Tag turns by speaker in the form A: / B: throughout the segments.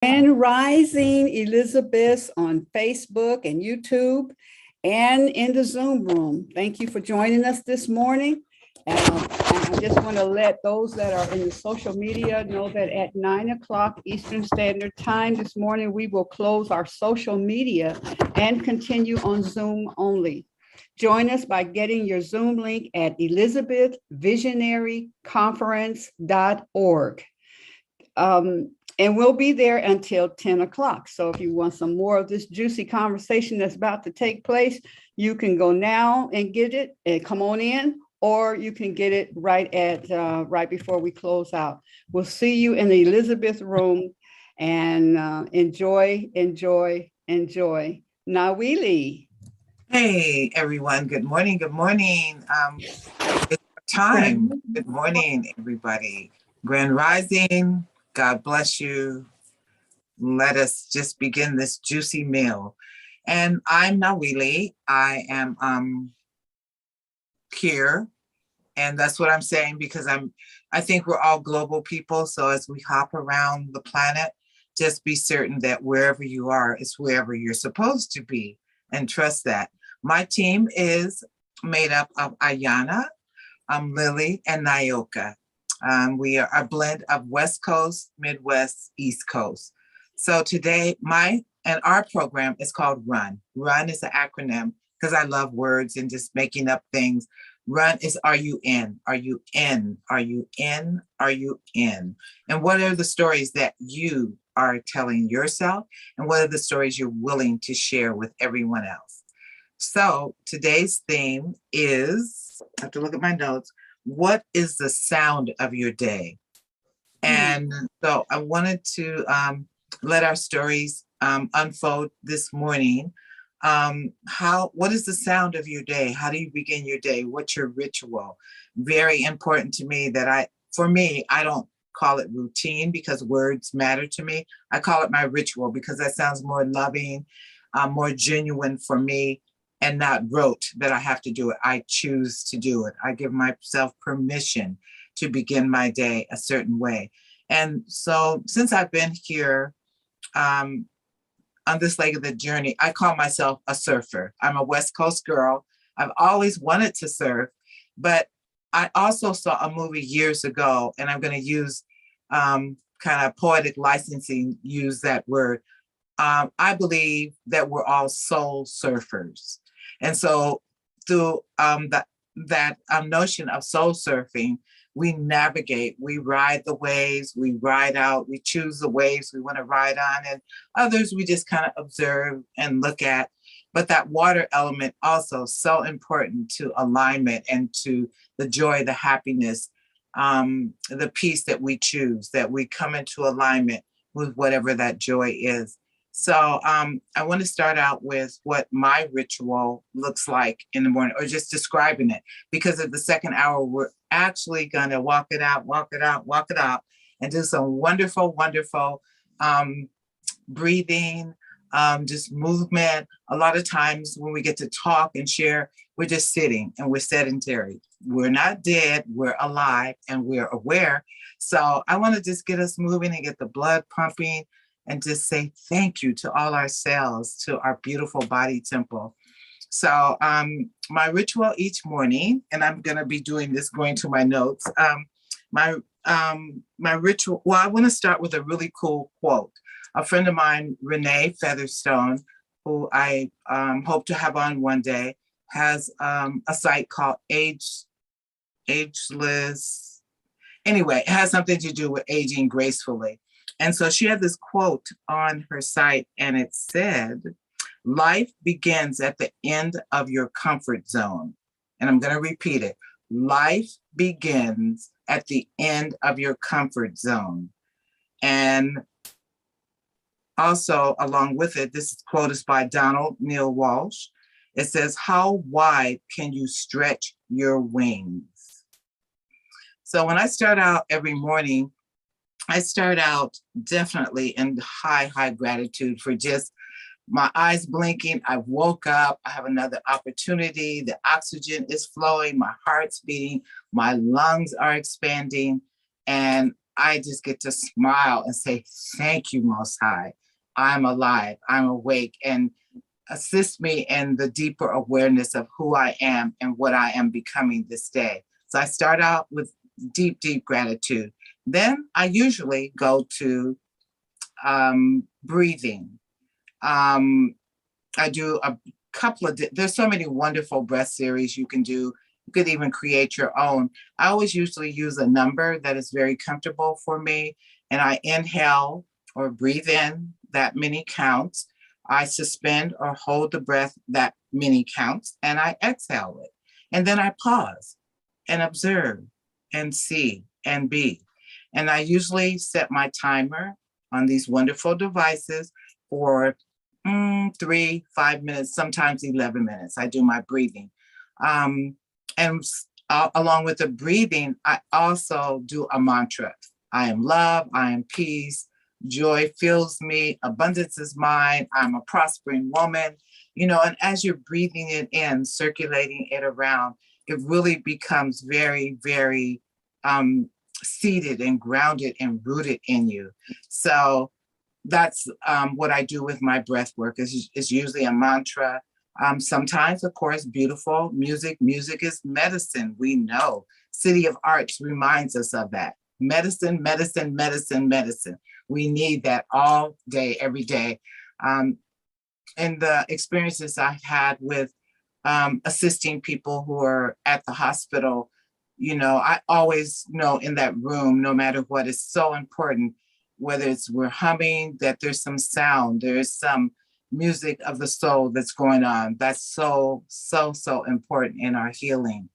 A: And Rising Elizabeth on Facebook and YouTube and in the Zoom room. Thank you for joining us this morning. And I just want to let those that are in the social media know that at 9 o'clock Eastern Standard Time this morning, we will close our social media and continue on Zoom only. Join us by getting your Zoom link at elizabethvisionaryconference.org. And we'll be there until 10 o'clock. So if you want some more of this juicy conversation that's about to take place, you can go now and get it and come on in, or you can get it right before we close out. We'll see you in the Elizabeth room, and enjoy. Nawili.
B: Hey, everyone. Good morning. Good morning. It's time. Good morning, everybody. Grand Rising. God bless you. Let us just begin this juicy meal. And I'm Nawili. I am here. And that's what I'm saying because I think we're all global people. So as we hop around the planet, just be certain that wherever you are is wherever you're supposed to be, and trust that. My team is made up of Ayana, Lily, and Nyoka. We are a blend of West Coast, Midwest, East Coast. So today, our program is called RUN. RUN is an acronym because I love words and just making up things. RUN is Are You In? Are you in? Are you in? Are you in? And what are the stories that you are telling yourself? And what are the stories you're willing to share with everyone else? So today's theme is, I have to look at my notes, what is the sound of your day? And so I wanted to let our stories unfold this morning. What is the sound of your day? How do you begin your day? What's your ritual? Very important to me that I don't call it routine because words matter to me. I call it my ritual because that sounds more loving, more genuine for me, and not rote that I have to do it. I choose to do it. I give myself permission to begin my day a certain way. And so since I've been here on this leg of the journey, I call myself a surfer. I'm a West Coast girl. I've always wanted to surf, but I also saw a movie years ago, and I'm going to use kind of poetic licensing, use that word. I believe that we're all soul surfers. And so through that notion of soul surfing, we navigate, we ride the waves, we ride out, we choose the waves we want to ride on, and others we just kind of observe and look at. But that water element also so important to alignment and to the joy, the happiness, the peace that we choose, that we come into alignment with whatever that joy is. So I want to start out with what my ritual looks like in the morning, or just describing it, because at the second hour, we're actually going to walk it out, and do some wonderful, wonderful breathing, just movement. A lot of times when we get to talk and share, we're just sitting and we're sedentary. We're not dead, we're alive, and we're aware. So I want to just get us moving and get the blood pumping, and just say thank you to all our cells, to our beautiful body temple. So my ritual each morning, and I'm going to be doing this going to my notes. My ritual, well, I want to start with a really cool quote. A friend of mine, Renee Featherstone, who I hope to have on one day, has a site called Ageless. Anyway, it has something to do with aging gracefully. And so she had this quote on her site, and it said, life begins at the end of your comfort zone. And I'm going to repeat it. Life begins at the end of your comfort zone. And also, along with it, this quote is by Donald Neil Walsh. It says, how wide can you stretch your wings? So when I start out every morning, I start out definitely in high gratitude for just my eyes blinking. I woke up, I have another opportunity. The oxygen is flowing, my heart's beating, my lungs are expanding, and I just get to smile and say, thank you, Most High. I'm alive, I'm awake, and assist me in the deeper awareness of who I am and what I am becoming this day. So I start out with deep, deep gratitude. Then I usually go to breathing. I do a couple of, there's so many wonderful breath series you can do. You could even create your own. I always usually use a number that is very comfortable for me. And I inhale or breathe in that many counts. I suspend or hold the breath that many counts, and I exhale it. And then I pause and observe and see and be. And I usually set my timer on these wonderful devices for 3, 5 minutes, sometimes 11 minutes. I do my breathing. And along with the breathing, I also do a mantra. I am love, I am peace, joy fills me, abundance is mine, I'm a prospering woman, and as you're breathing it in, circulating it around, it really becomes very, very seated and grounded and rooted in you. So that's what I do with my breath work is usually a mantra. Sometimes, of course, beautiful music. Music is medicine, we know. City of Arts reminds us of that. Medicine, medicine, medicine, medicine. We need that all day, every day. And the experiences I've had with assisting people who are at the hospital, I always know in that room, no matter what, is so important, whether it's we're humming, that there's some sound, there's some music of the soul that's going on. That's so, so, so important in our healing.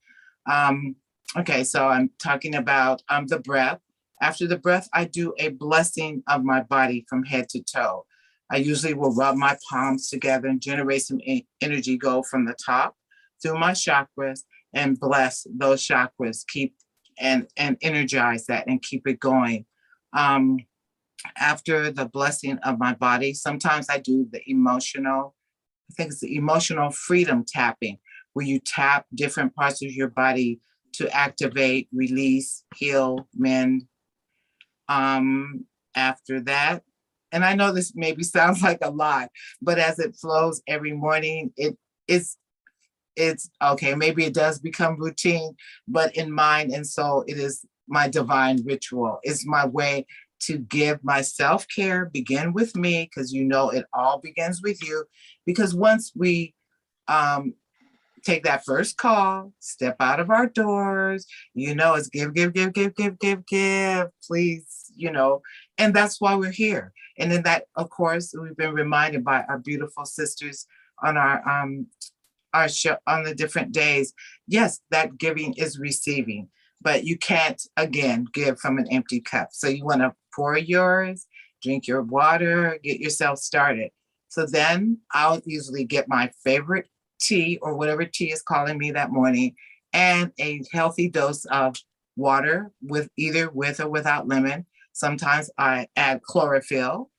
B: Okay, so I'm talking about the breath. After the breath, I do a blessing of my body from head to toe. I usually will rub my palms together and generate some energy, go from the top through my chakras and bless those chakras, keep and energize that and keep it going. After the blessing of my body, sometimes I do the emotional, I think it's the emotional freedom tapping, where you tap different parts of your body to activate, release, heal, mend. After that, and I know this maybe sounds like a lot, but as it flows every morning, it's okay, maybe it does become routine, but in mind and soul, it is my divine ritual. It's my way to give my self-care, begin with me, because it all begins with you. Because once we take that first call, step out of our doors, it's give, give, give, give, give, give, give, please, and that's why we're here. And then that, of course, we've been reminded by our beautiful sisters on our show on the different days. Yes, that giving is receiving, but you can't, again, give from an empty cup. So you want to pour yours, drink your water, get yourself started. So then I'll usually get my favorite tea or whatever tea is calling me that morning, and a healthy dose of water with or without lemon. Sometimes I add chlorophyll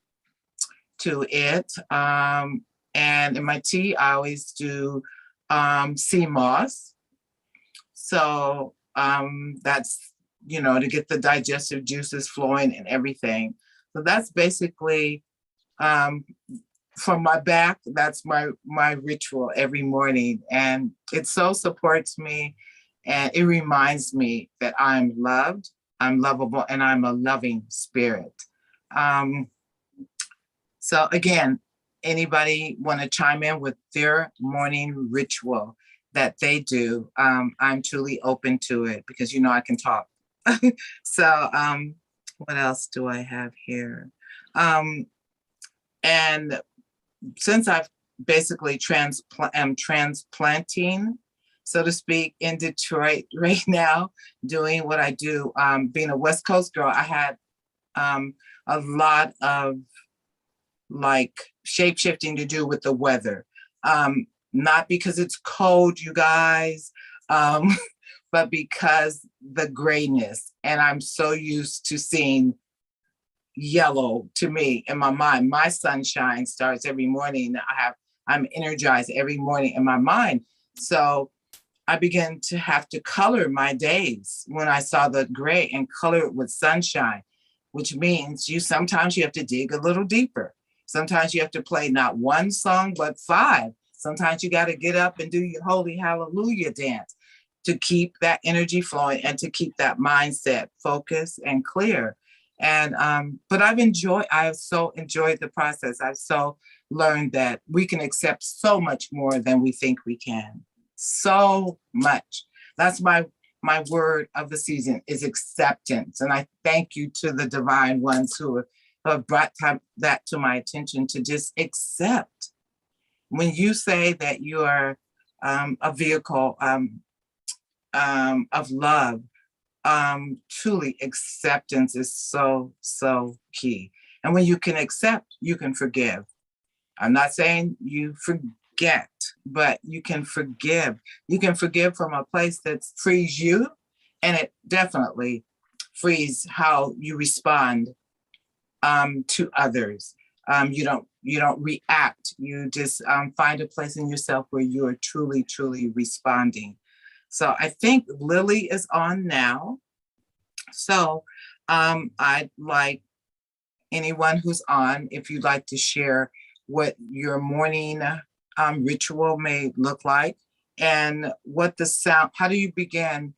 B: to it. And in my tea, I always do sea moss. So that's, to get the digestive juices flowing and everything. So that's basically from my back, that's my ritual every morning. And it so supports me, and it reminds me that I'm loved, I'm lovable, and I'm a loving spirit. So again, anybody want to chime in with their morning ritual that they do? I'm truly open to it, because I can talk. So what else do I have here? And since I've basically am transplanting, so to speak, in Detroit right now, doing what I do, being a West Coast girl, I had a lot of shape-shifting to do with the weather. Not because it's cold, you guys, but because the grayness. And I'm so used to seeing yellow, to me, in my mind. My sunshine starts every morning. I'm energized every morning in my mind. So I began to have to color my days when I saw the gray and color it with sunshine. which means sometimes you have to dig a little deeper. Sometimes you have to play not one song, but 5. Sometimes you got to get up and do your holy hallelujah dance to keep that energy flowing and to keep that mindset focused and clear. And but I've so enjoyed the process. I've so learned that we can accept so much more than we think we can. So much. That's my word of the season is acceptance. And I thank you to the divine ones who have brought that to my attention, to just accept. When you say that you are a vehicle of love, truly acceptance is so, so key. And when you can accept, you can forgive. I'm not saying you forget, but you can forgive. You can forgive from a place that frees you, and it definitely frees how you respond to others. You don't react. You just find a place in yourself where you are truly, truly responding. So I think Lily is on now. So I'd like anyone who's on, if you'd like to share what your morning ritual may look like, and what the sound, how do you begin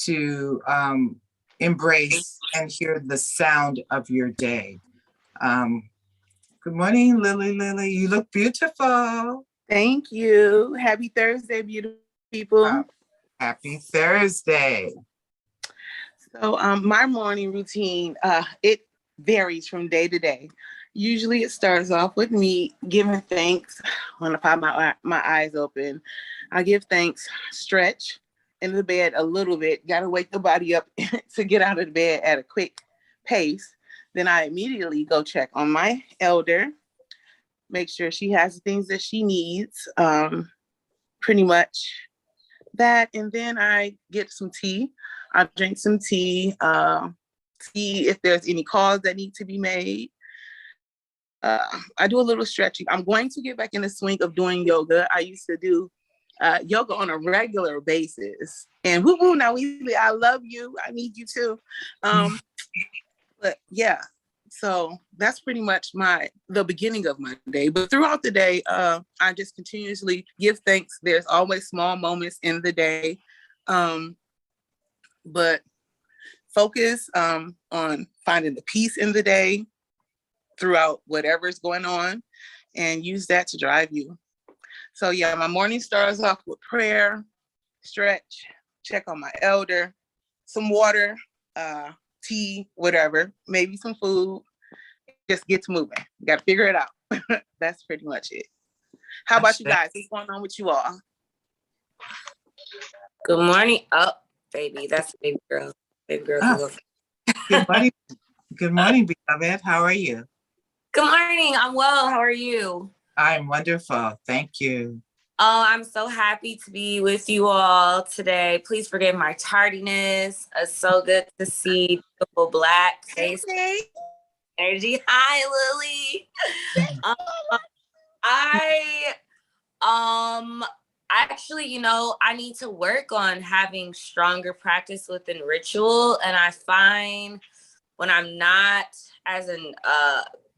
B: to embrace and hear the sound of your day? Good morning, Lily. Lily, you look beautiful.
C: Thank you. Happy Thursday, beautiful people.
B: Happy Thursday.
C: So my morning routine, it varies from day to day. Usually it starts off with me giving thanks. When I pop my eyes open, I give thanks, stretch in the bed a little bit, got to wake the body up to get out of the bed at a quick pace. Then I immediately go check on my elder, make sure she has the things that she needs, pretty much that. And then I get some tea. I drink some tea, see if there's any calls that need to be made. I do a little stretching. I'm going to get back in the swing of doing yoga. I used to do yoga on a regular basis. And woo-woo, now Weasley, I love you. I need you too. But yeah, so that's pretty much the beginning of my day. But throughout the day, I just continuously give thanks. There's always small moments in the day. But focus on finding the peace in the day throughout whatever's going on, and use that to drive you. So yeah, my morning starts off with prayer, stretch, check on my elder, some water, tea, whatever, maybe some food, just get to moving. Got to figure it out. That's pretty much it. How about you guys? What's going on with you all?
D: Good morning. Oh, baby, that's baby girl. Baby girl.
B: Oh. Good morning. Good morning, beloved. How are you?
D: Good morning. I'm well. How are you?
B: I'm wonderful. Thank you.
D: Oh, I'm so happy to be with you all today. Please forgive my tardiness. It's so good to see beautiful Black face energy. Hi, Lily. Actually, I need to work on having stronger practice within ritual. And I find when I'm not as an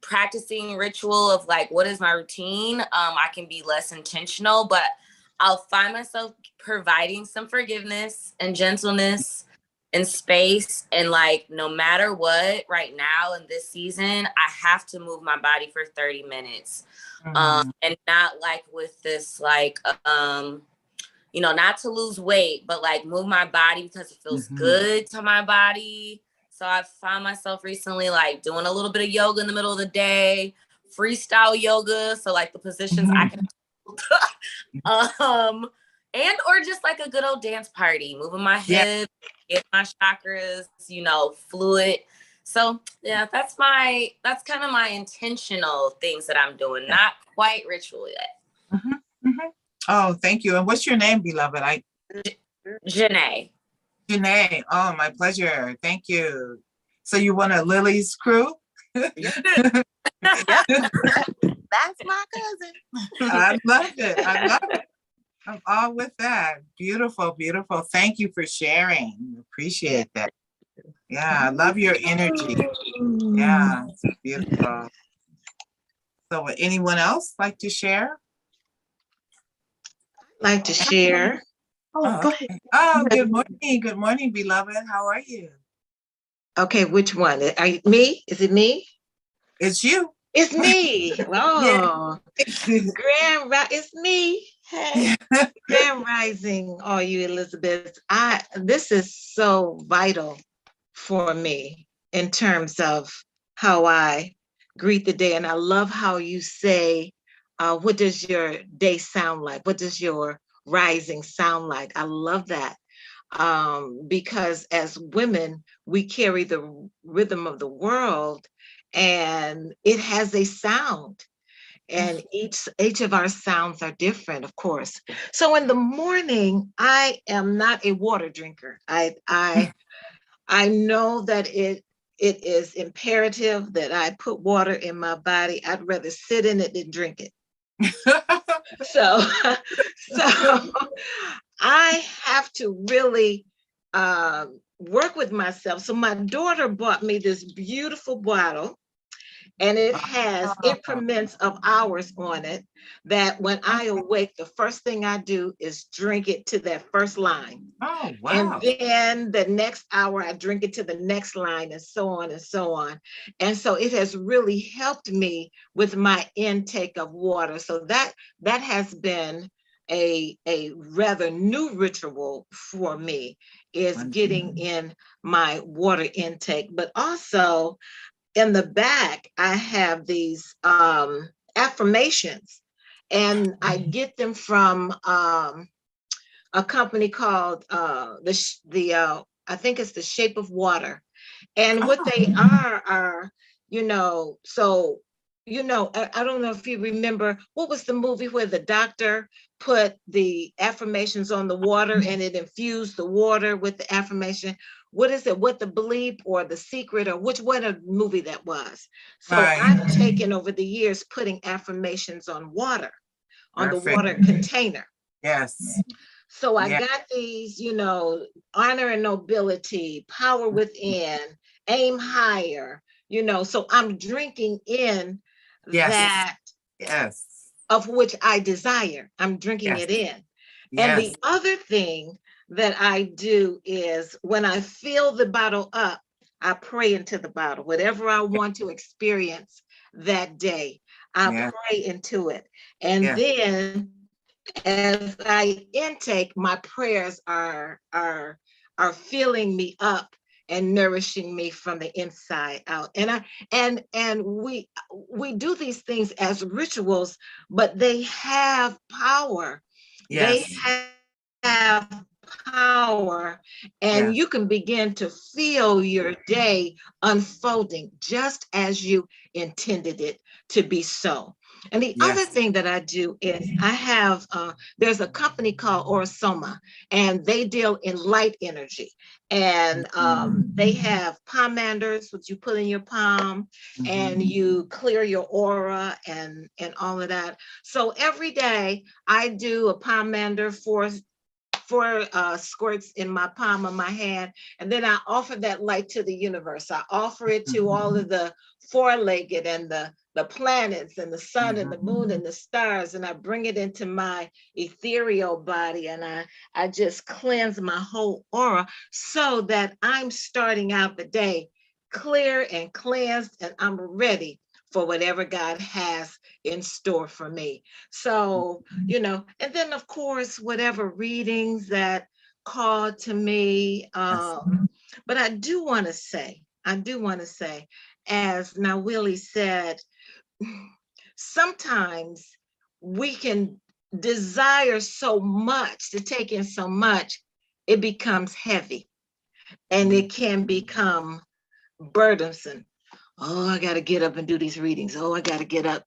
D: practicing ritual of like, what is my routine? I can be less intentional, but I'll find myself providing some forgiveness and gentleness and space. And like, no matter what, right now in this season, I have to move my body for 30 minutes. And not like with this, like, not to lose weight, but like move my body because it feels good to my body. So I found myself recently like doing a little bit of yoga in the middle of the day, freestyle yoga. So like the positions I can, and or just like a good old dance party, moving my hips, get my chakras, fluid. So yeah, that's kind of my intentional things that I'm doing, not quite ritual yet.
B: Oh, thank you. And what's your name, beloved?
D: Janae.
B: Janae. Oh, my pleasure. Thank you. So you want a Lily's crew?
C: That's my cousin.
B: I love it. I'm all with that. Beautiful, beautiful. Thank you for sharing. Appreciate that. Yeah, I love your energy. Yeah, it's beautiful. So would anyone else like to share?
E: Like to share.
B: Oh,
E: Go ahead.
B: oh, good morning. Good morning, beloved. How are you?
E: Okay, which one? Me? Is it me?
B: It's you.
E: It's me.
B: Yeah.
E: Oh, it's me. Hey, Grand Rising, all you Elizabeth. This is so vital for me in terms of how I greet the day. And I love how you say, what does your day sound like? What does your rising sound like? I love that. Because as women, we carry the rhythm of the world and it has a sound. And each of our sounds are different, of course. So in the morning, I am not a water drinker. I know that it is imperative that I put water in my body. I'd rather sit in it than drink it. So, so I have to really work with myself. So my daughter bought me this beautiful bottle, and it has increments of hours on it that when I awake, the first thing I do is drink it to that first line.
B: Oh, wow.
E: And then the next hour, I drink it to the next line, and so on and so on. And so it has really helped me with my intake of water. So that has been a rather new ritual for me, is getting in my water intake. But also in the back, I have these affirmations, and I get them from a company called I think it's the Shape of Water. And what they are, so, I don't know if you remember, what was the movie where the doctor put the affirmations on the water and it infused the water with the affirmation? What is it? What the Bleep or The Secret, or what a movie that was. So
B: Right.
E: I've taken over the years putting affirmations on water, on
B: Perfect.
E: the water container.
B: Yes.
E: So I
B: Yeah.
E: got these, honor and nobility, power within, aim higher, so I'm drinking in
B: Yes.
E: that
B: Yes.
E: of which I desire. I'm drinking it in. And the other thing that I do is when I fill the bottle up, I pray into the bottle. Whatever I want to experience that day, I pray into it. And then as I intake, my prayers are filling me up and nourishing me from the inside out. And we do these things as rituals, but they have power.
B: Yes.
E: They have power, and you can begin to feel your day unfolding just as you intended it to be so. And the other thing that I do is I have, there's a company called Orasoma, and they deal in light energy. And they have pomanders, which you put in your palm, and you clear your aura and all of that. So every day I do a pomander for squirts in my palm of my hand, and then I offer that light to the universe. I offer it to all of the four-legged and the planets and the sun and the moon and the stars, and I bring it into my ethereal body, and I just cleanse my whole aura so that I'm starting out the day clear and cleansed, and I'm ready for whatever God has in store for me. So, and then of course, whatever readings that call to me. But I do want to say, as now Willie said, sometimes we can desire so much, to take in so much, it becomes heavy and it can become burdensome. Oh, I got to get up and do these readings. Oh, I got to get up,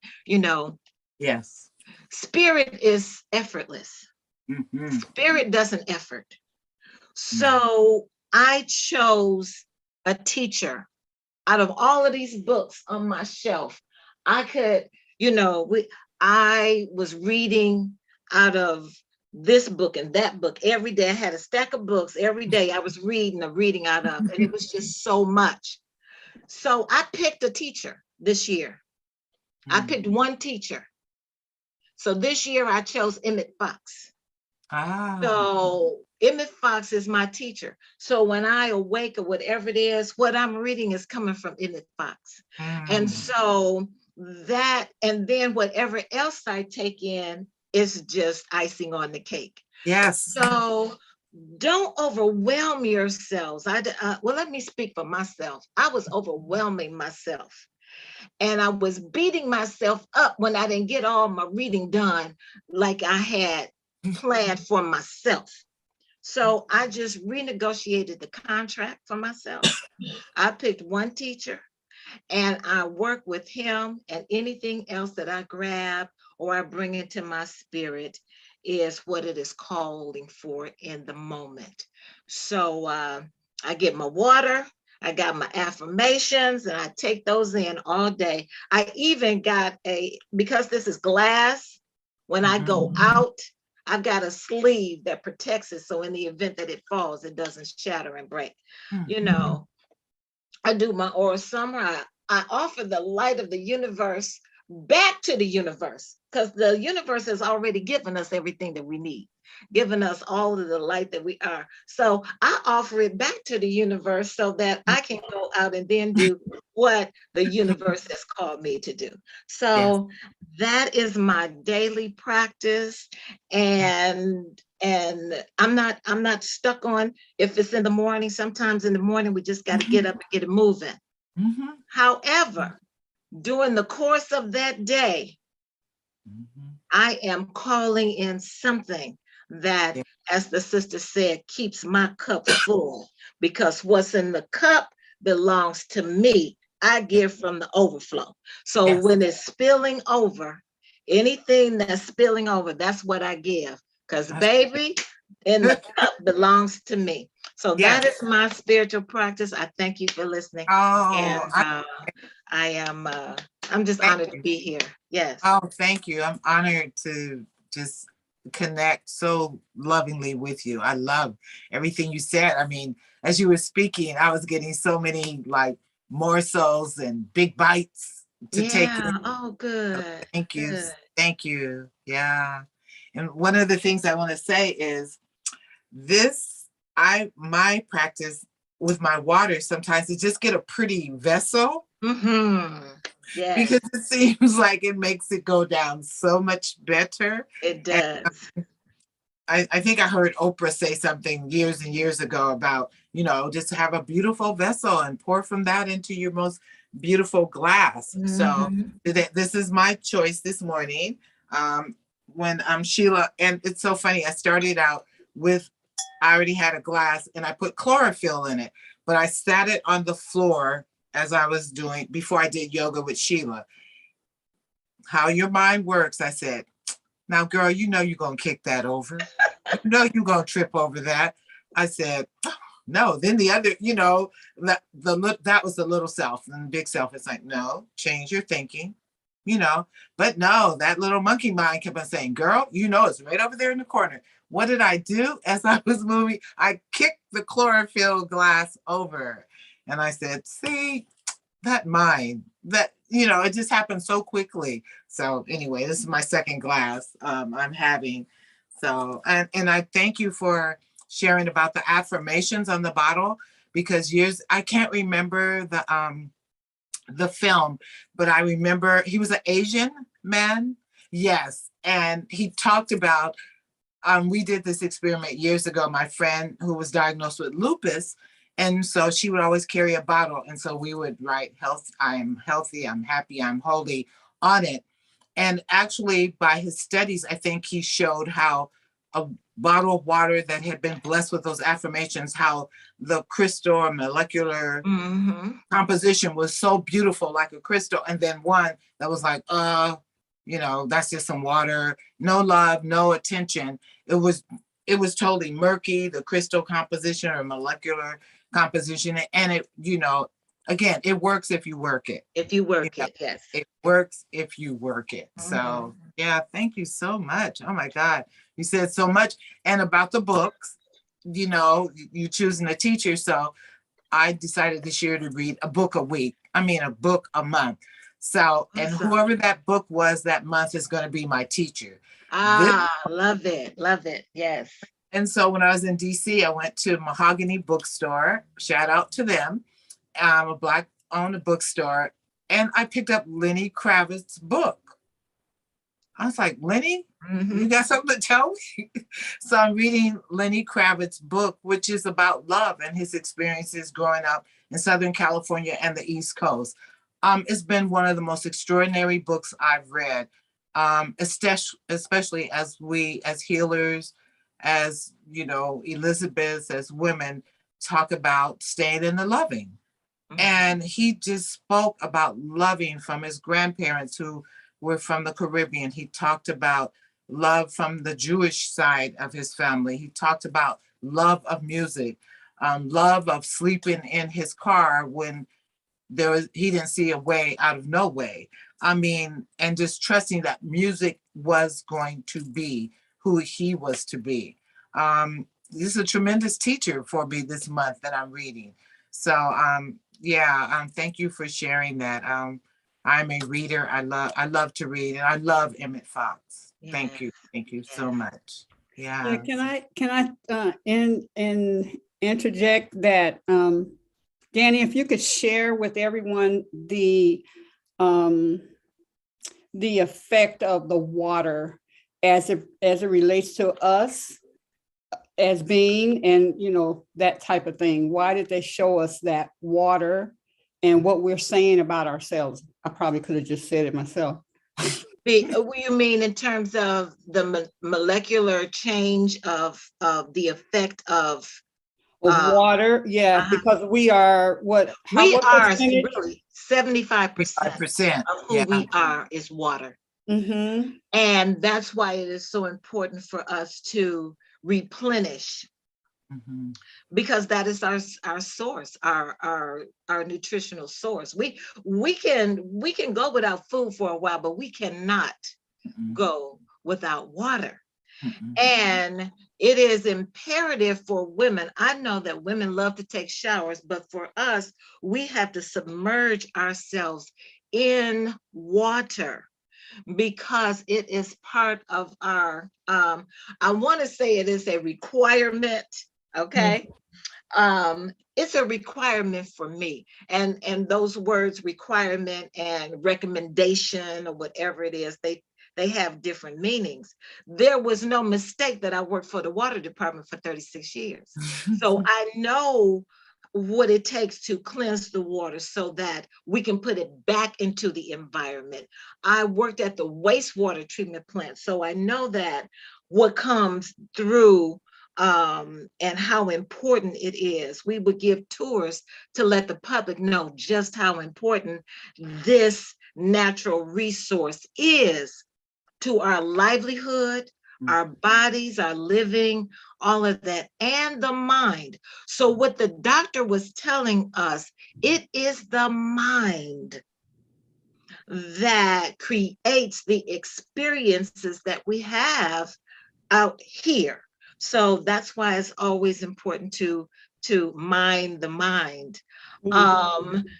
B: Yes.
E: Spirit is effortless. Spirit doesn't effort. So I chose a teacher out of all of these books on my shelf. I could, I was reading out of this book and that book every day. I had a stack of books every day I was reading out of, and it was just so much. So I picked a teacher this year. I picked one teacher. So this year I chose Emmett Fox. So Emmett Fox is my teacher. So when I awake or whatever it is, what I'm reading is coming from Emmett Fox. And so that, and then whatever else I take in is just icing on the cake.
B: Yes.
E: So don't overwhelm yourselves. Well, let me speak for myself. I was overwhelming myself. And I was beating myself up when I didn't get all my reading done like I had planned for myself. So I just renegotiated the contract for myself. I picked one teacher and I work with him, and anything else that I grab or I bring into my spirit is what it is calling for in the moment. So I get my water, I got my affirmations, and I take those in all day. I even got because this is glass, when I go out, I've got a sleeve that protects it. So in the event that it falls, it doesn't shatter and break. You know, I do my oral summer. I offer the light of the universe back to the universe, because the universe has already given us everything that we need, given us all of the light that we are. So I offer it back to the universe so that I can go out and then do what the universe has called me to do. So that is my daily practice. And I'm not stuck on if it's in the morning. Sometimes in the morning, we just got to get up and get it moving. However, during the course of that day, I am calling in something that, as the sister said, keeps my cup full, because what's in the cup belongs to me. I give from the overflow. So when it's spilling over, anything that's spilling over, that's what I give. Because baby, in the cup belongs to me. So that is my spiritual practice. I thank you for listening. I'm just honored to be here. Yes.
B: Oh, thank you. I'm honored to just connect so lovingly with you. I love everything you said. I mean, as you were speaking, I was getting so many like morsels and big bites to take in.
E: Oh, good.
B: So thank you.
E: Good.
B: Thank you. Yeah. And one of the things I want to say is my practice with my water sometimes is just get a pretty vessel.
E: Yes.
B: Because it seems like it makes it go down so much better.
E: It does.
B: I think I heard Oprah say something years and years ago about, just have a beautiful vessel and pour from that into your most beautiful glass. So this is my choice this morning. When Sheila, and it's so funny, I started out with, I already had a glass and I put chlorophyll in it, but I sat it on the floor as I was doing, before I did yoga with Sheila. How your mind works, I said, now girl, you're going to kick that over. You're going to trip over that. I said, oh, no. Then the other, that was the little self, and the big self is like, no, change your thinking, but no, that little monkey mind kept on saying, girl, it's right over there in the corner. What did I do? As I was moving, I kicked the chlorophyll glass over. And I said, see, that mind, that, it just happened so quickly. So anyway, this is my second glass I'm having. So, and I thank you for sharing about the affirmations on the bottle, because I can't remember the film, but I remember he was an Asian man. Yes. And he talked about, we did this experiment years ago, my friend who was diagnosed with lupus. And so she would always carry a bottle. And so we would write I am healthy, I'm happy, I'm holy on it. And actually by his studies, I think he showed how a bottle of water that had been blessed with those affirmations, how the crystal or molecular composition was so beautiful, like a crystal. And then one that was like, that's just some water, no love, no attention. It was totally murky, the crystal composition or molecular composition. And it, again, it works if you work it.
E: If you work
B: Yeah,
E: it, yes.
B: it works if you work it. So yeah, thank you so much. Oh my God, you said so much. And about the books, you know, you choosing a teacher. So I decided this year to read a book a week. I mean, a book a month. So, and
E: Awesome.
B: whoever that book was that month is going to be my teacher.
E: Love it. Love it. Yes.
B: And so when I was in DC, I went to Mahogany Bookstore. Shout out to them. A Black owned bookstore. And I picked up Lenny Kravitz's book. I was like, Lenny, you got something to tell me? So I'm reading Lenny Kravitz's book, which is about love and his experiences growing up in Southern California and the East Coast. It's been one of the most extraordinary books I've read, especially as we, as healers, as, you know, Elizabeth, as women, talk about staying in the loving. And he just spoke about loving from his grandparents who were from the Caribbean. He talked about love from the Jewish side of his family. He talked about love of music, love of sleeping in his car when he didn't see a way out of no way. I mean, and just trusting that music was going to be who he was to be. This is a tremendous teacher for me this month that I'm reading. So yeah, thank you for sharing that. I'm a reader. I love to read, and I love Emmett Fox. Thank you so much. Yeah.
A: Can I interject that, Danny, if you could share with everyone the effect of the water as it relates to us as being, and you know, that type of thing. Why did they show us that water and what we're saying about ourselves? I probably could have just said it myself.
E: What you mean in terms of the molecular change of the effect of
A: water? Yeah, because we are what?
E: We are
A: percentage?
E: really 75% of who we are is water. And that's why it is so important for us to replenish, because that is our source, our nutritional source. We can go without food for a while, but we cannot go without water. And it is imperative for women. I know that women love to take showers, but for us, we have to submerge ourselves in water because it is part of our, I want to say it is a requirement, okay? It's a requirement for me. And those words, requirement and recommendation or whatever it is, they have different meanings. There was no mistake that I worked for the water department for 36 years. So I know what it takes to cleanse the water so that we can put it back into the environment. I worked at the wastewater treatment plant, so I know that what comes through and how important it is. We would give tours to let the public know just how important this natural resource is to our livelihood, our bodies, our living, all of that, and the mind. So what the doctor was telling us, it is the mind that creates the experiences that we have out here. So that's why it's always important to mind the mind.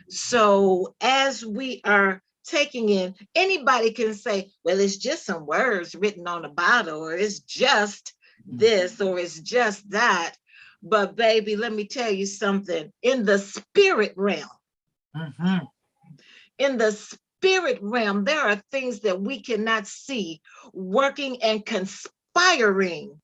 E: So as we are taking in, anybody can say, well, it's just some words written on a bottle, or it's just this, or it's just that. But baby, let me tell you something. In the spirit realm, in the spirit realm, there are things that we cannot see working and conspiring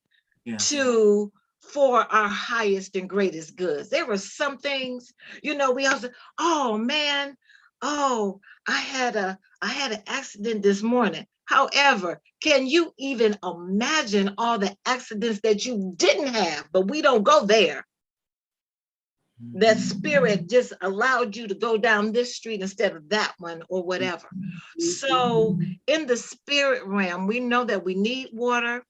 E: for our highest and greatest goods. There were some things, you know, we also, oh man, oh, I had an accident this morning. However, can you even imagine all the accidents that you didn't have? But we don't go there. That spirit just allowed you to go down this street instead of that one or whatever. So in the spirit realm, we know that we need water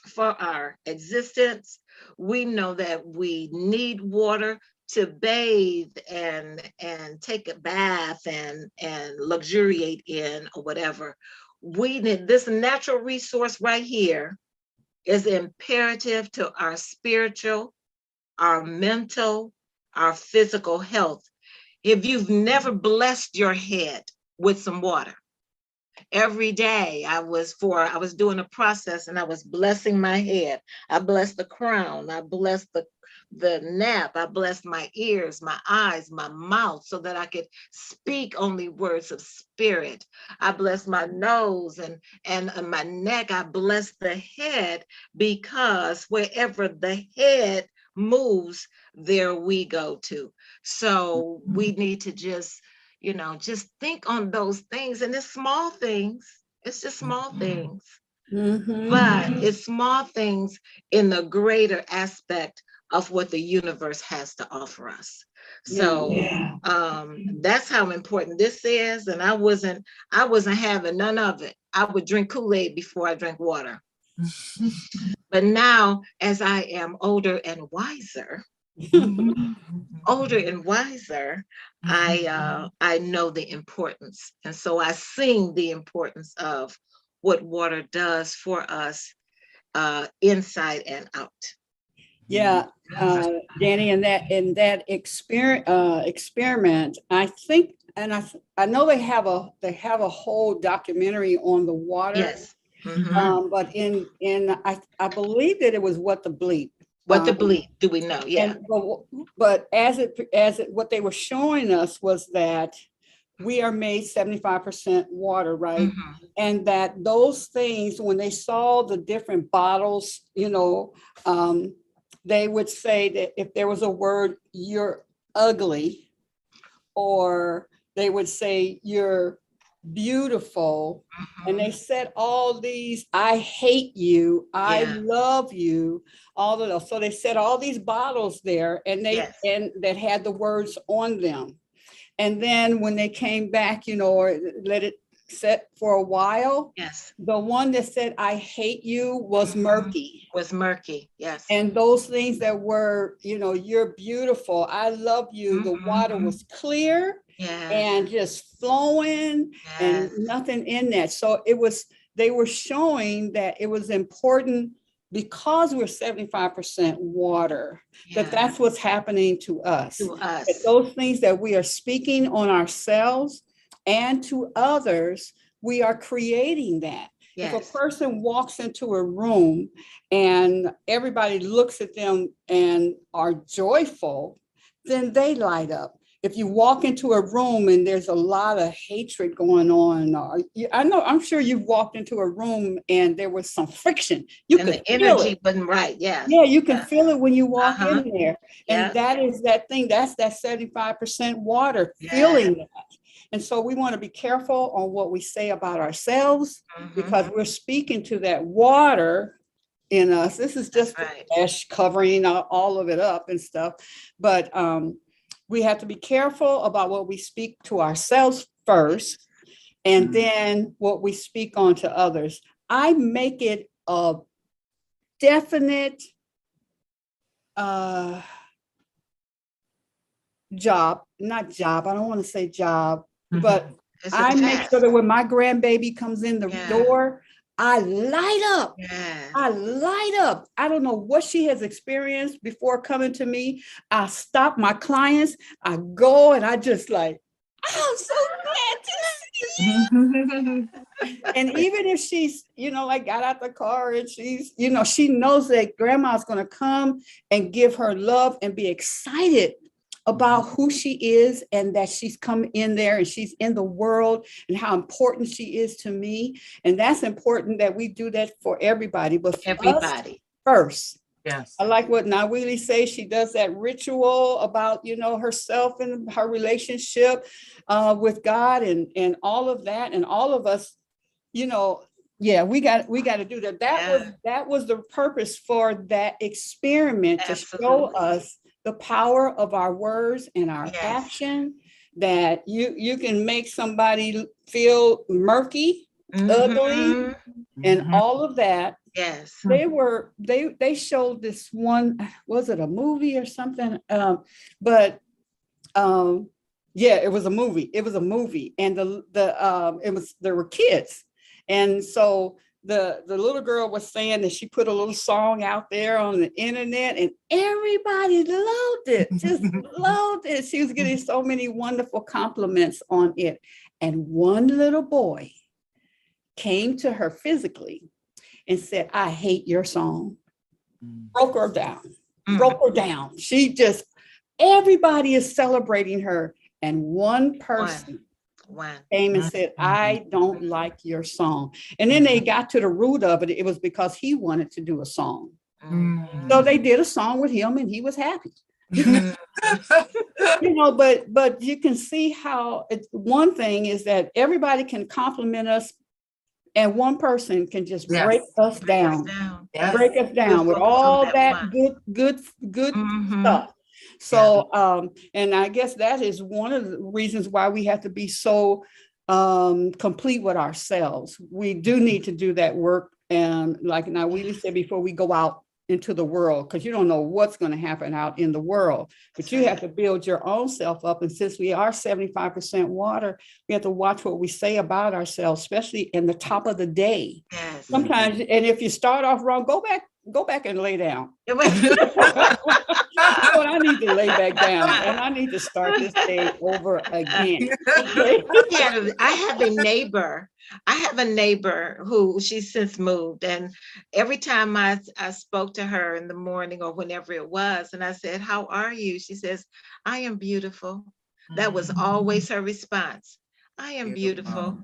E: for our existence. We know that we need water to bathe and take a bath and luxuriate in or whatever. We need this natural resource right here is imperative to our spiritual, our mental, our physical health. If you've never blessed your head with some water, every day I was doing a process and I was blessing my head. I blessed the crown. I blessed the nap. I blessed my ears, my eyes, my mouth, so that I could speak only words of spirit. I blessed my nose and my neck. I blessed the head, because wherever the head moves, there we go to. So we need to just think on those things. And it's small things. It's just small things. But it's small things in the greater aspect of what the universe has to offer us. So that's how important this is. And I wasn't having none of it. I would drink Kool-Aid before I drank water. But now, as I am older and wiser, I know the importance. And so I sing the importance of what water does for us inside and out.
A: Yeah, Danny, in that experiment, I think, and I know they have a whole documentary on the water.
E: Yes.
A: But I believe that it was What the Bleep.
E: What the Bleep? Do we know? Yeah.
A: But what they were showing us was that we are made 75% water, right? And that those things, when they saw the different bottles, they would say that if there was a word, you're ugly, or they would say you're beautiful. And they said all these, I hate you, I love you, all of those. So they said all these bottles there, and and that had the words on them. And then when they came back, or let it set for a while, the one that said I hate you was murky.
E: Yes.
A: And those things that were, you're beautiful, I love you, the water was clear and just flowing and nothing in that. So they were showing that it was important, because we're 75% water, that's what's happening to us. That those things that we are speaking on ourselves and to others, we are creating that. If a person walks into a room and everybody looks at them and are joyful, then they light up. If you walk into a room and there's a lot of hatred going on, I'm sure you've walked into a room and there was some friction. You could
E: the energy wasn't right. Yeah,
A: you can feel it when you walk in there. And that is that thing. That's that 75% water, feeling that. And so we want to be careful on what we say about ourselves, because we're speaking to that water in us. This is just ash covering all of it up and stuff. But we have to be careful about what we speak to ourselves first, and then what we speak on to others. I make it a definite job, not job, I don't want to say job, but I make sure that when my grandbaby comes in the door, I light up. I light up. I don't know what she has experienced before coming to me. I stop my clients. I go and I just like, I'm so glad to see you. And even if she's, like got out the car and she's, she knows that grandma's going to come and give her love and be excited about who she is, and that she's come in there and she's in the world, and how important she is to me. And that's important that we do that for everybody, but for everybody first.
B: Yes.
A: I like what Nawili says. She does that ritual about, herself and her relationship with God and all of that. And all of us, we got to do that. That was the purpose for that experiment, to show us the power of our words and our action, that you can make somebody feel murky ugly, and
B: Mhm.
A: all of that.
E: Yes.
A: They showed this one, was it a movie or something? But yeah, it was a movie. It was a movie, and there were kids, and so the little girl was saying that she put a little song out there on the internet, and everybody loved it, just loved it. She was getting so many wonderful compliments on it, and one little boy came to her physically and said, "I hate your song." Broke her down, broke her down. She just, everybody is celebrating her. And one person came and said, "I don't like your song." And then they got to the root of it. It was because he wanted to do a song. So they did a song with him and he was happy. But you can see how one thing is that everybody can compliment us, and one person can just break us down. Break us down with all that good stuff. So, and I guess that is one of the reasons why we have to be so complete with ourselves. We do need to do that work. And like we said before, we go out into the world, because you don't know what's going to happen out in the world, but you have to build your own self up. And since we are 75% water, we have to watch what we say about ourselves, especially in the top of the day.
E: Yes.
A: Sometimes, and if you start off wrong, go back and lay down. I need to lay back down and I need to start this day over again.
E: I have a neighbor. Who she's since moved, and every time I spoke to her in the morning or whenever it was, and I said, "How are you?" She says, "I am beautiful." That was always her response. "I am beautiful."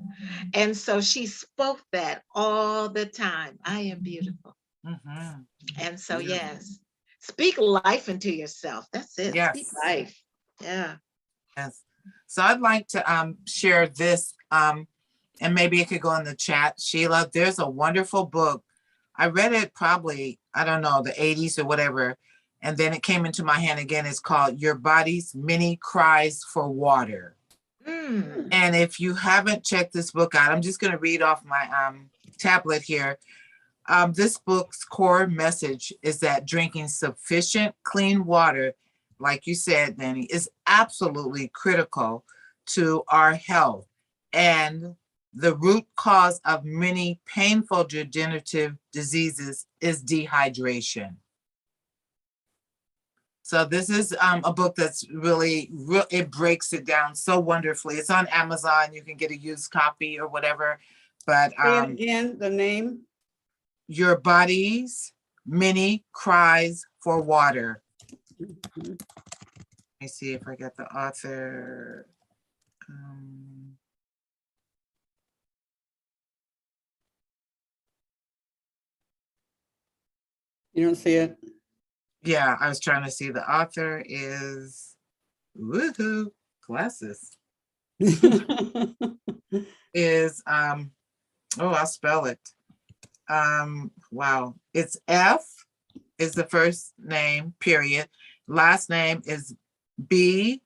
E: And so she spoke that all the time. "I am beautiful." And so, yes, speak life into yourself. That's it.
B: Yes.
E: Speak life. Yeah.
B: Yes. So I'd like to share this, and maybe it could go in the chat. Sheila, there's a wonderful book. I read it probably, I don't know, the 80s or whatever. And then it came into my hand again. It's called Your Body's Many Cries for Water. And if you haven't checked this book out, I'm just going to read off my tablet here. This book's core message is that drinking sufficient clean water, like you said, Danny, is absolutely critical to our health. And the root cause of many painful degenerative diseases is dehydration. So this is a book that's really, it breaks it down so wonderfully. It's on Amazon. You can get a used copy or whatever. But
A: again, the name?
B: Your Body's Many Cries for Water. Let me see if I got the author.
A: You don't see it?
B: Yeah, I was trying to see. The author is, woohoo, glasses. Is, I'll spell it. Wow, it's F is the first name, period. Last name is BATMANGELIDJ.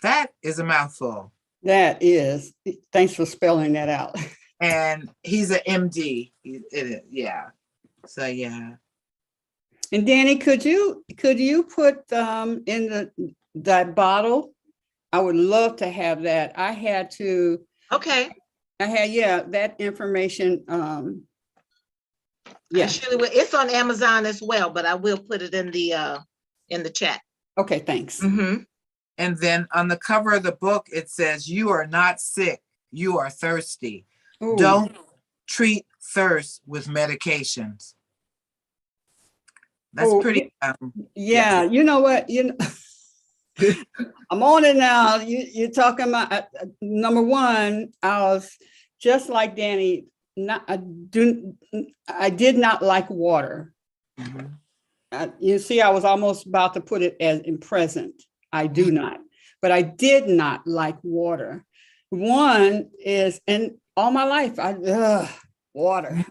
B: That is a mouthful.
A: That is. Thanks for spelling that out.
B: And he's an MD. Yeah. So yeah.
A: And Danny, could you put in that bottle? I would love to have that. I had that information.
E: Yeah, surely will. It's on Amazon as well, but I will put it in the chat.
A: Okay, thanks.
B: And then on the cover of the book, it says, "You are not sick, you are thirsty. Ooh. Don't treat thirst with medications." That's pretty.
A: Yeah, you know what? I'm on it now. You're talking about number one. I was just like Danny. I did not like water. You see, I was almost about to put it as in present. I do not, but I did not like water. One is, and all my life, water.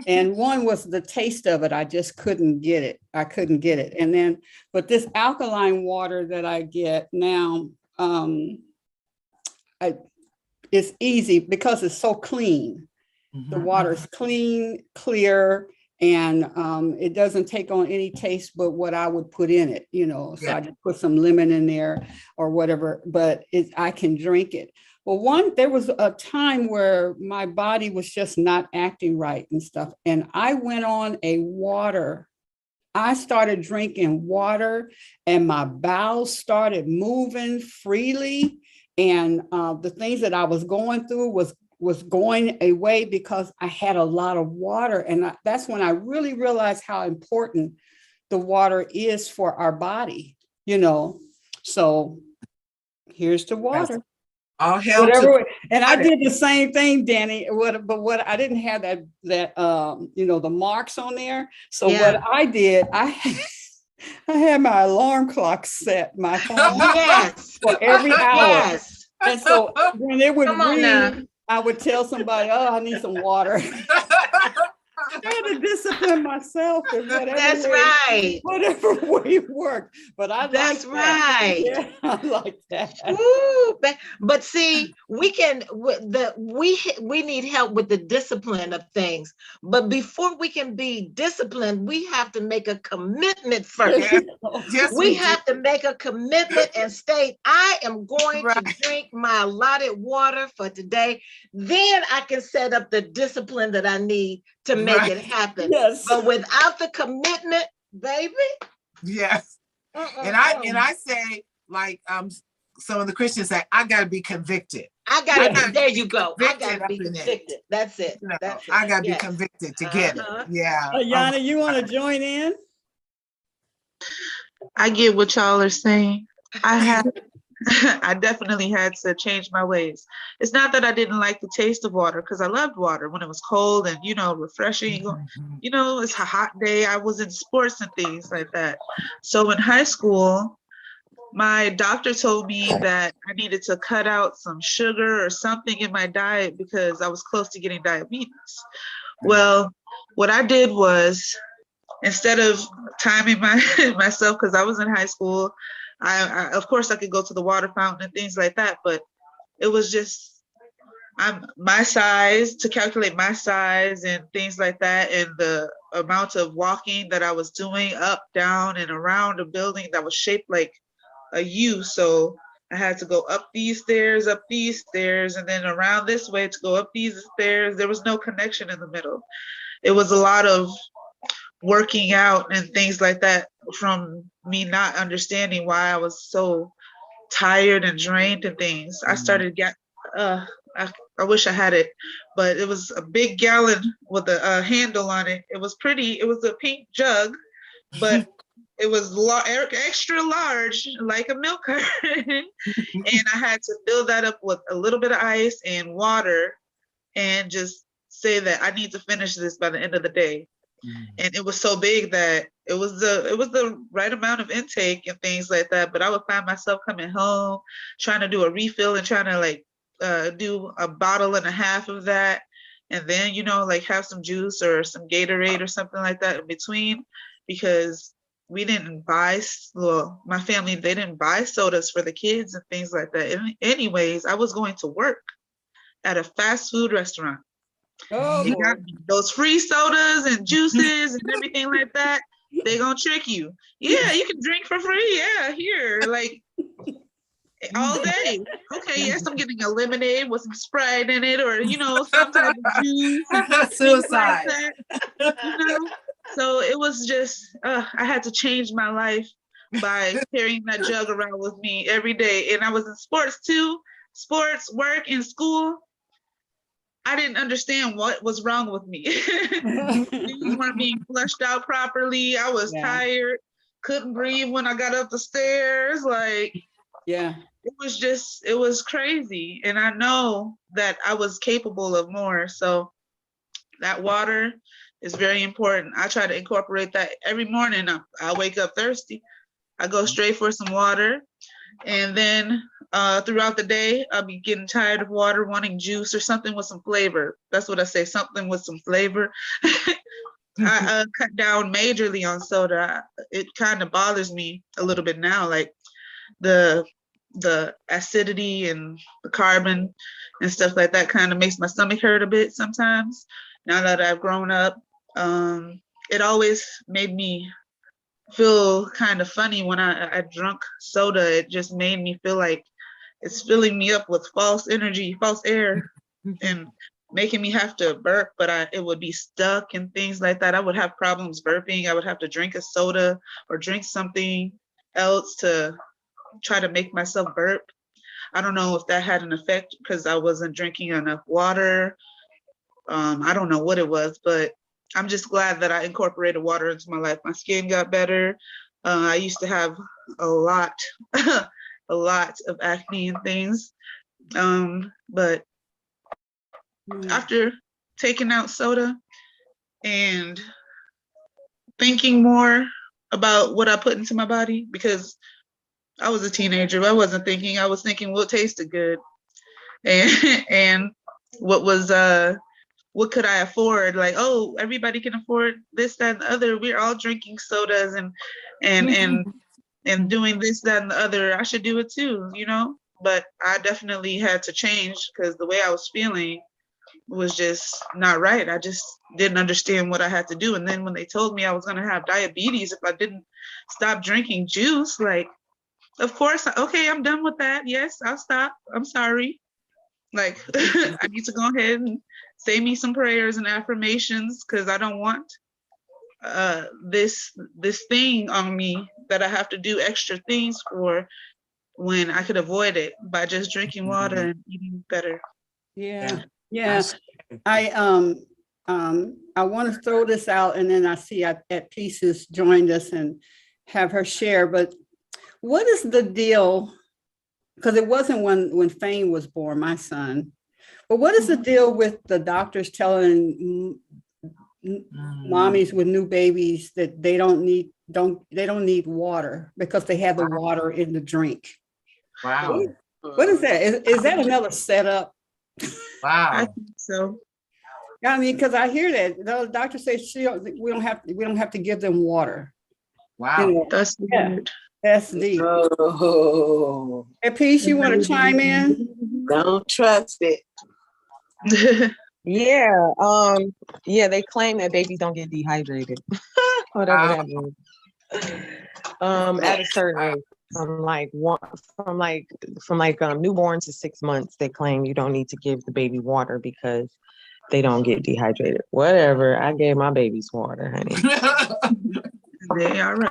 A: And one was the taste of it. I just couldn't get it. I couldn't get it. And then, but this alkaline water that I get now, it's easy because it's so clean. The water is clean, clear, and it doesn't take on any taste but what I would put in it, you know. So I just put some lemon in there or whatever, but I can drink it. Well, there was a time where my body was just not acting right and stuff. And I went on I started drinking water and my bowels started moving freely. And the things that I was going through was going away because I had a lot of water. And that's when I really realized how important the water is for our body, you know. So here's the water.
B: All hell
A: Whatever. And I did the same thing, Danny. But I didn't have that you know, the marks on there. So what I did, I had my alarm clock set, my phone for every hour.
E: Yes.
A: And so when it would
E: Come on now.
A: ring, I would tell somebody, "Oh, I need some water." I had to discipline myself in
E: That's right.
A: whatever way worked. But
E: That's right.
A: Yeah, I like that.
E: Ooh, but see, we need help with the discipline of things. But before we can be disciplined, we have to make a commitment first. We have to make a commitment and state, I am going to drink my allotted water for today. Then I can set up the discipline that I need to make it happen.
A: Yes.
E: But without the commitment, baby.
B: Yes. And I say, like some of the Christians say, I gotta be convicted.
E: There you go. I gotta be convicted. That's it.
B: You know,
E: That's it.
B: I gotta be convicted to get it. Yeah.
A: Yana, you want to join in?
F: I get what y'all are saying. I definitely had to change my ways. It's not that I didn't like the taste of water, because I loved water when it was cold and, you know, refreshing. You know, it's a hot day. I was in sports and things like that. So in high school, my doctor told me that I needed to cut out some sugar or something in my diet because I was close to getting diabetes. Well, what I did was, instead of timing myself, because I was in high school, I of course I could go to the water fountain and things like that, but it was just my size, to calculate my size and things like that, and the amount of walking that I was doing up, down, and around a building that was shaped like a U. So I had to go up these stairs, and then around this way to go up these stairs. There was no connection in the middle. It was a lot of working out and things like that, from me not understanding why I was so tired and drained and things. I started I wish I had it, but it was a big gallon with a handle on it. It was pretty. It was a pink jug, but it was extra large, like a milk carton. And I had to fill that up with a little bit of ice and water and just say that I need to finish this by the end of the day. And it was so big that it was the right amount of intake and things like that. But I would find myself coming home, trying to do a refill and trying to like do a bottle and a half of that. And then, you know, like have some juice or some Gatorade or something like that in between, because we didn't buy, my family, they didn't buy sodas for the kids and things like that. And anyways, I was going to work at a fast food restaurant.
A: Oh,
F: you got those free sodas and juices and everything like that. They gonna trick you. Yeah, you can drink for free. Yeah, here, like all day. Okay, yes, I'm getting a lemonade with some Sprite in it, or you know, some type of juice.
B: Suicide.
F: Like that, you know? So it was just, I had to change my life by carrying that jug around with me every day. And I was in sports too, work, and school. I didn't understand what was wrong with me. Things weren't being flushed out properly. I was tired, couldn't breathe when I got up the stairs. Like, it was crazy. And I know that I was capable of more. So that water is very important. I try to incorporate that every morning. I wake up thirsty. I go straight for some water. And then throughout the day, I'll be getting tired of water, wanting juice or something with some flavor. That's what I say, something with some flavor. I cut down majorly on soda. It kind of bothers me a little bit now, like the acidity and the carbon and stuff like that kind of makes my stomach hurt a bit sometimes. Now that I've grown up, it always made me feel kind of funny when I drunk soda. It just made me feel like it's filling me up with false energy, false air, and making me have to burp, but it would be stuck and things like that. I would have problems burping. I would have to drink a soda or drink something else to try to make myself burp. I don't know if that had an effect because I wasn't drinking enough water. I don't know what it was, but I'm just glad that I incorporated water into my life. My skin got better. I used to have a lot, a lot of acne and things. But after taking out soda and thinking more about what I put into my body, because I was a teenager, I wasn't thinking, I was thinking what tasted good and what was what could I afford? Like, oh, everybody can afford this, that, and the other. We're all drinking sodas and doing this, that, and the other. I should do it too, you know? But I definitely had to change because the way I was feeling was just not right. I just didn't understand what I had to do. And then when they told me I was gonna have diabetes if I didn't stop drinking juice, like, of course, okay, I'm done with that. Yes, I'll stop. I'm sorry. Like, I need to go ahead and say me some prayers and affirmations because I don't want this thing on me that I have to do extra things for when I could avoid it by just drinking water and eating better.
A: Yeah. I want to throw this out, and then I see at Pieces joined us and have her share. But what is the deal? Because it wasn't when Fane was born, my son. But what is the deal with the doctors telling mommies with new babies that they don't need water because they have the water in the drink?
B: Wow.
A: What is that? Is that another setup?
B: Wow.
F: I think so.
A: I mean, because I hear that the doctor says we don't have to give them water.
B: Wow.
A: You know,
F: That's weird.
A: that's deep.
G: Oh,
A: Hey, Peace, you want to chime in?
G: don't trust it.
H: Yeah, they claim that babies don't get dehydrated. Whatever that means. At a certain age, from newborn to 6 months, they claim you don't need to give the baby water because they don't get dehydrated. Whatever. I gave my babies water, honey.
F: They are right.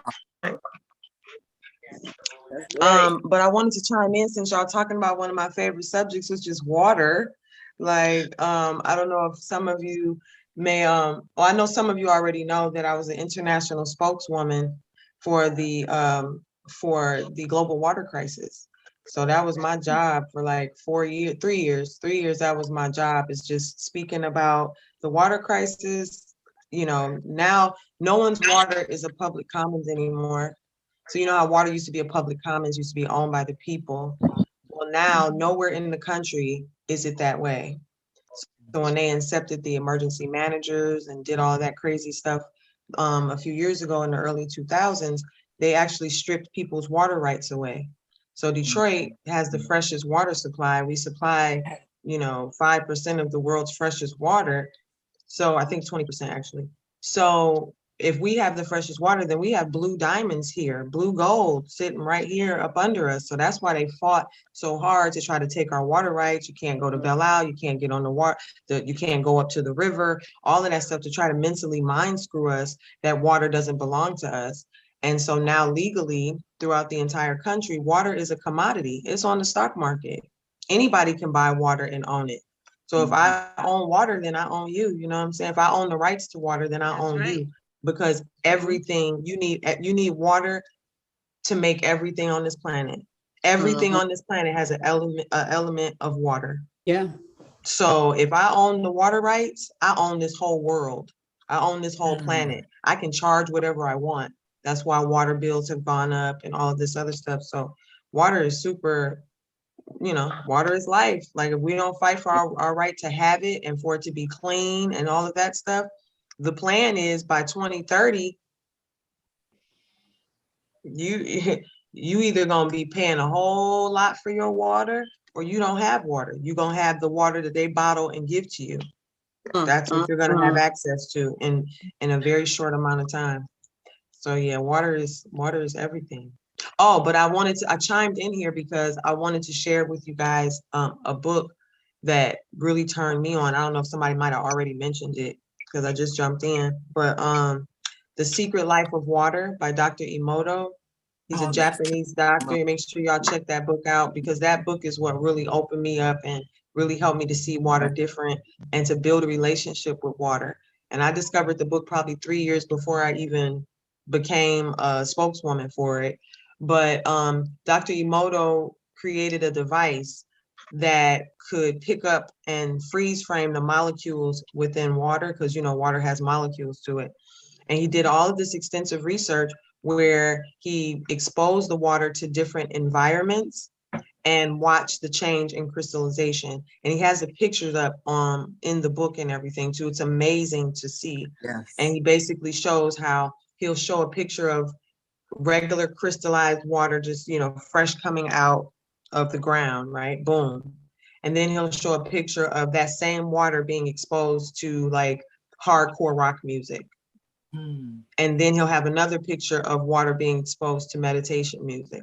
H: But I wanted to chime in since y'all talking about one of my favorite subjects, which is water. Like, I don't know if some of you may, well, I know some of you already know that I was an international spokeswoman for the global water crisis. So that was my job for like 3 years. That was my job, is just speaking about the water crisis. You know, now no one's water is a public commons anymore. So you know how water used to be a public commons, used to be owned by the people. Well, now nowhere in the country is it that way. So when they incepted the emergency managers and did all that crazy stuff a few years ago in the early 2000s, they actually stripped people's water rights away. So Detroit has the freshest water supply. We supply, 5% of the world's freshest water. So I think 20% actually. So if we have the freshest water, then we have blue diamonds here, blue gold sitting right here up under us. So that's why they fought so hard to try to take our water rights. You can't go to Belle Isle, you can't get on the water, you can't go up to the river, all of that stuff to try to mentally mind screw us that water doesn't belong to us. And so now legally throughout the entire country, water is a commodity. It's on the stock market. Anybody can buy water and own it. So if I own water, then I own you. You know what I'm saying? If I own the rights to water, then I own you. Because everything you need water to make everything on this planet. Everything on this planet has an element of water.
A: Yeah.
H: So if I own the water rights, I own this whole world. I own this whole planet. I can charge whatever I want. That's why water bills have gone up and all of this other stuff. So water is super, water is life. Like if we don't fight for our right to have it and for it to be clean and all of that stuff, the plan is by 2030, you either gonna be paying a whole lot for your water or you don't have water. You're gonna have the water that they bottle and give to you. That's what you're gonna have access to in a very short amount of time. So yeah, water is everything. Oh, but I chimed in here because I wanted to share with you guys a book that really turned me on. I don't know if somebody might have already mentioned it because I just jumped in, but The Secret Life of Water by Dr. Emoto. He's a Japanese doctor. Make sure y'all check that book out because that book is what really opened me up and really helped me to see water different and to build a relationship with water. And I discovered the book probably 3 years before I even became a spokeswoman for it. But Dr. Emoto created a device that could pick up and freeze frame the molecules within water because, water has molecules to it. And he did all of this extensive research where he exposed the water to different environments and watched the change in crystallization. And he has the pictures up in the book and everything too. It's amazing to see.
B: Yes.
H: And he basically shows how he'll show a picture of regular crystallized water, just, fresh coming out of the ground, right? Boom. And then he'll show a picture of that same water being exposed to like hardcore rock music. And then he'll have another picture of water being exposed to meditation music.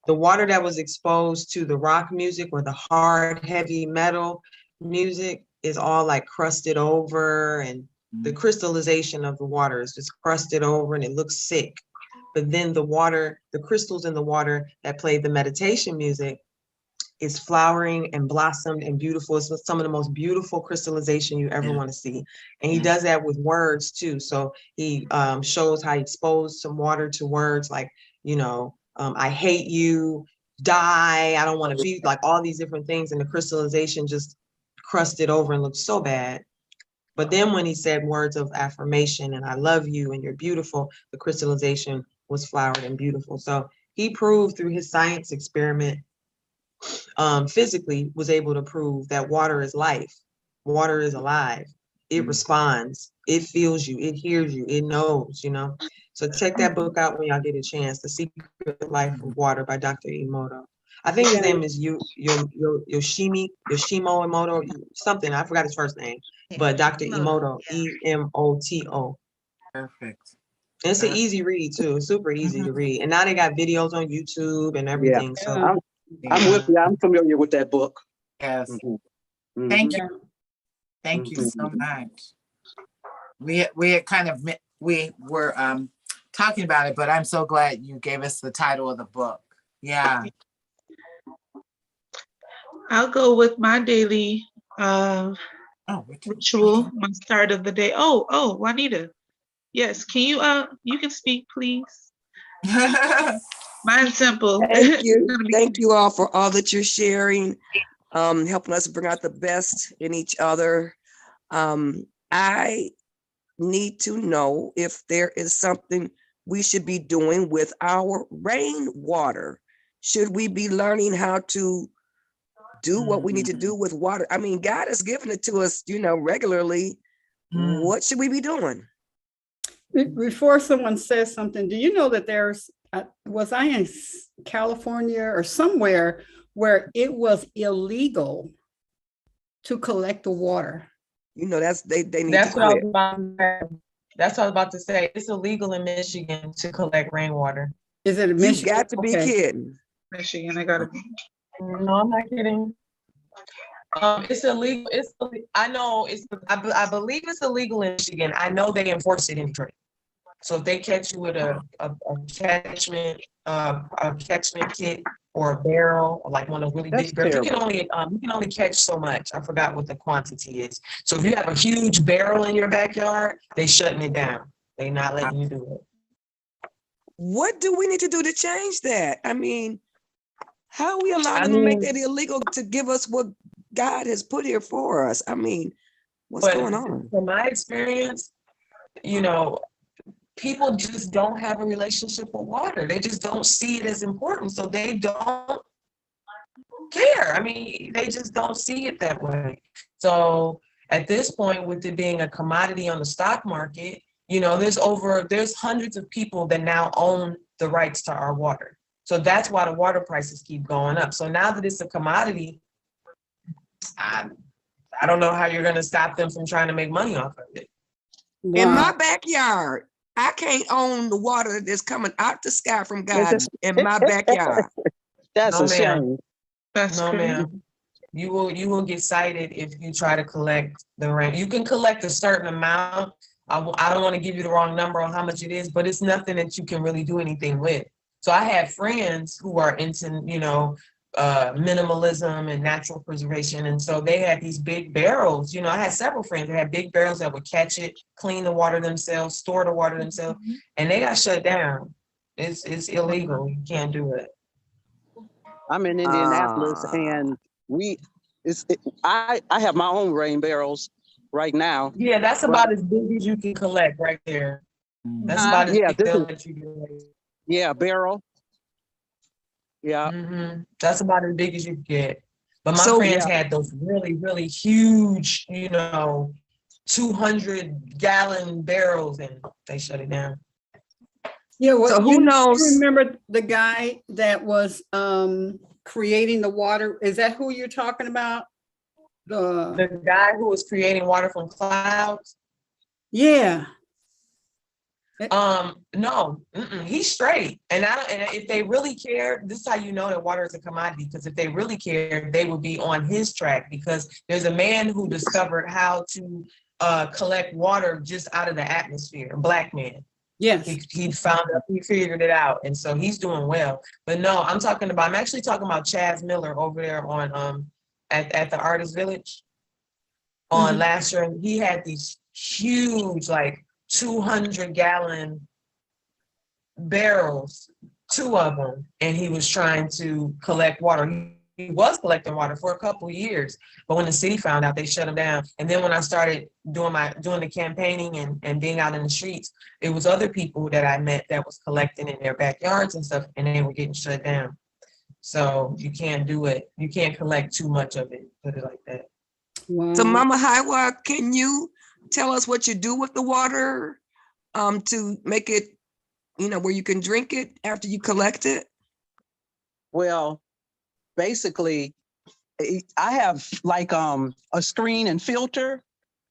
H: The water that was exposed to the rock music or the hard, heavy metal music is all like crusted over, and the crystallization of the water is just crusted over and it looks sick. But then the crystals in the water that played the meditation music is flowering and blossomed and beautiful. It's some of the most beautiful crystallization you ever want to see. And he does that with words too. So he shows how he exposed some water to words like, I hate you, die, I don't want to be, like all these different things. And the crystallization just crusted over and looked so bad. But then when he said words of affirmation and I love you and you're beautiful, the crystallization was flowered and beautiful. So he proved through his science experiment, physically was able to prove that water is life. Water is alive. It responds. It feels you. It hears you. It knows, So check that book out when y'all get a chance. The Secret Life of Water by Dr. Emoto. I think his name is Yoshimo Emoto, something. I forgot his first name. But Dr. Emoto, Emoto.
B: Perfect.
H: And it's an easy read too. Super easy to read. And now they got videos on YouTube and everything.
I: Yeah.
H: So
I: I'm with you. I'm familiar with that book.
B: Yes.
I: Mm-hmm.
B: Thank you. Thank you so much. We were talking about it, but I'm so glad you gave us the title of the book. Yeah.
F: I'll go with my daily ritual, my start of the day. Oh, Juanita. Yes, can you can speak, please? Mine's simple.
J: Thank you. Thank you all for all that you're sharing, helping us bring out the best in each other. I need to know if there is something we should be doing with our rainwater. Should we be learning how to do what we need to do with water? I mean, God has given it to us, regularly. What should we be doing?
A: Before someone says something, do you know that there's, was I in California or somewhere where it was illegal to collect the water?
J: They need
H: that's
J: to
H: what I
J: quit.
H: was about to say. It's illegal in Michigan to collect rainwater.
A: Is it a
J: You
A: Michigan?
J: got to be kidding.
F: Michigan, I gotta be.
H: No, I'm not kidding. It's illegal. I believe it's illegal in Michigan. I know they enforce it in Detroit. So if they catch you with a catchment kit or a barrel, or like one of those really big barrels, you can only catch so much. I forgot what the quantity is. So if you have a huge barrel in your backyard, they shutting it down. They not letting you do it.
J: What do we need to do to change that? I mean, how are we allowed them to make that illegal to give us what God has put here for us? I mean, what's going on?
H: From my experience, people just don't have a relationship with water. They just don't see it as important. So they don't care. I mean, they just don't see it that way. So at this point, with it being a commodity on the stock market, you know, there's hundreds of people that now own the rights to our water. So that's why the water prices keep going up. So now that it's a commodity, I don't know how you're going to stop them from trying to make money off of it.
J: In my backyard, I can't own the water that's coming out the sky from God in my backyard.
I: That's
B: No,
I: a shame.
F: That's
B: No,
F: crazy.
B: ma'am. You will get cited if you try to collect the rent. You can collect a certain amount. I don't want to give you the wrong number on how much it is, but it's nothing that you can really do anything with. So I have friends who are into, you know, minimalism and natural preservation. And so they had these big barrels. You know, I had several friends that had big barrels that would catch it, clean the water themselves, store the water themselves, and they got shut down. It's illegal. You can't do it.
I: I'm in Indianapolis, and I have my own rain barrels right now.
H: Yeah, that's about as big as you can collect right there. That's about as big as you can collect.
I: Yeah, barrel. Yeah.
H: That's about as big as you get. But my
J: So-
H: friends had those really, really huge, you know, 200-gallon barrels, and they shut it down.
A: Yeah, well,
J: So who
A: you
J: knows?
A: remember the guy that was creating the water? Is that who you're talking about?
H: The guy who was creating water from clouds?
A: Yeah.
H: No, he's straight. And if they really care, this is how you know that water is a commodity, because if they really care, they would be on his track, because there's a man who discovered how to collect water just out of the atmosphere, a Black man.
A: Yes.
H: He figured it out. And so he's doing well. But no, I'm actually talking about Chaz Miller over there on at the Artist Village on last year. And he had these huge, like 200-gallon barrels, 2 of them, and he was trying to collect water. He was collecting water for a couple of years, but when the city found out, they shut him down. And then when I started doing the campaigning and being out in the streets, it was other people that I met that was collecting in their backyards and stuff, and they were getting shut down. So you can't do it. You can't collect too much of it, put it like that.
A: Wow.
J: So Mama Hiwa, can you tell us what you do with the water to make it, you know, where you can drink it after you collect it?
I: Well, basically, I have like a screen and filter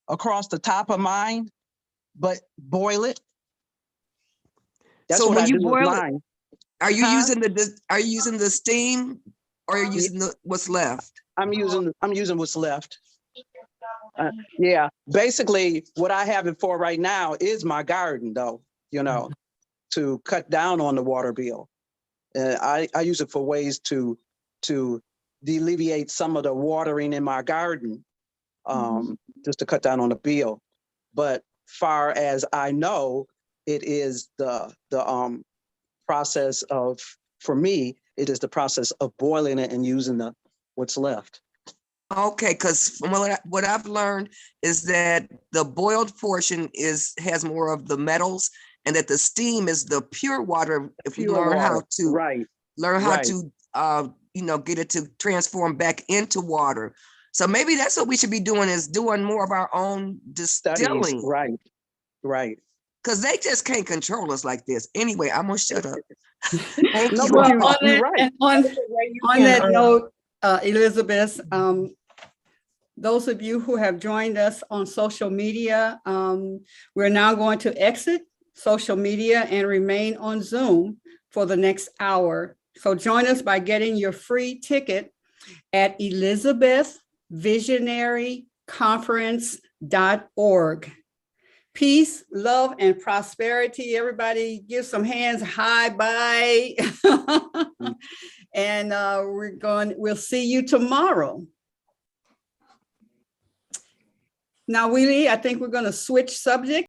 I: across the top of mine, but boil it. That's
J: So
I: what
J: when
I: I
J: you
I: do with
J: boil it,
I: mine.
J: are you using the steam, or are you using what's left?
I: I'm using what's left. Yeah, basically what I have it for right now is my garden, though, you know, to cut down on the water bill. I use it for ways to alleviate some of the watering in my garden, just to cut down on the bill. But far as I know, it is the process of, for me, it is the process of boiling it and using what's left.
J: Okay, because from what I've learned is that the boiled portion has more of the metals, and that the steam is the pure water. If you learn how to you know, get it to transform back into water. So maybe that's what we should be doing, is doing more of our own distilling.
I: Studies. Right.
J: Because they just can't control us like this. Anyway, I'm gonna shut up. Thank
I: No,
J: you.
I: but
A: Well,
I: you're right.
A: and on that note, Elizabeth, those of you who have joined us on social media, we're now going to exit social media and remain on Zoom for the next hour. So join us by getting your free ticket at elizabethvisionaryconference.org. Peace, love, and prosperity. Everybody give some hands high bye. And we'll see you tomorrow. Now, Willie, I think we're going to switch subjects.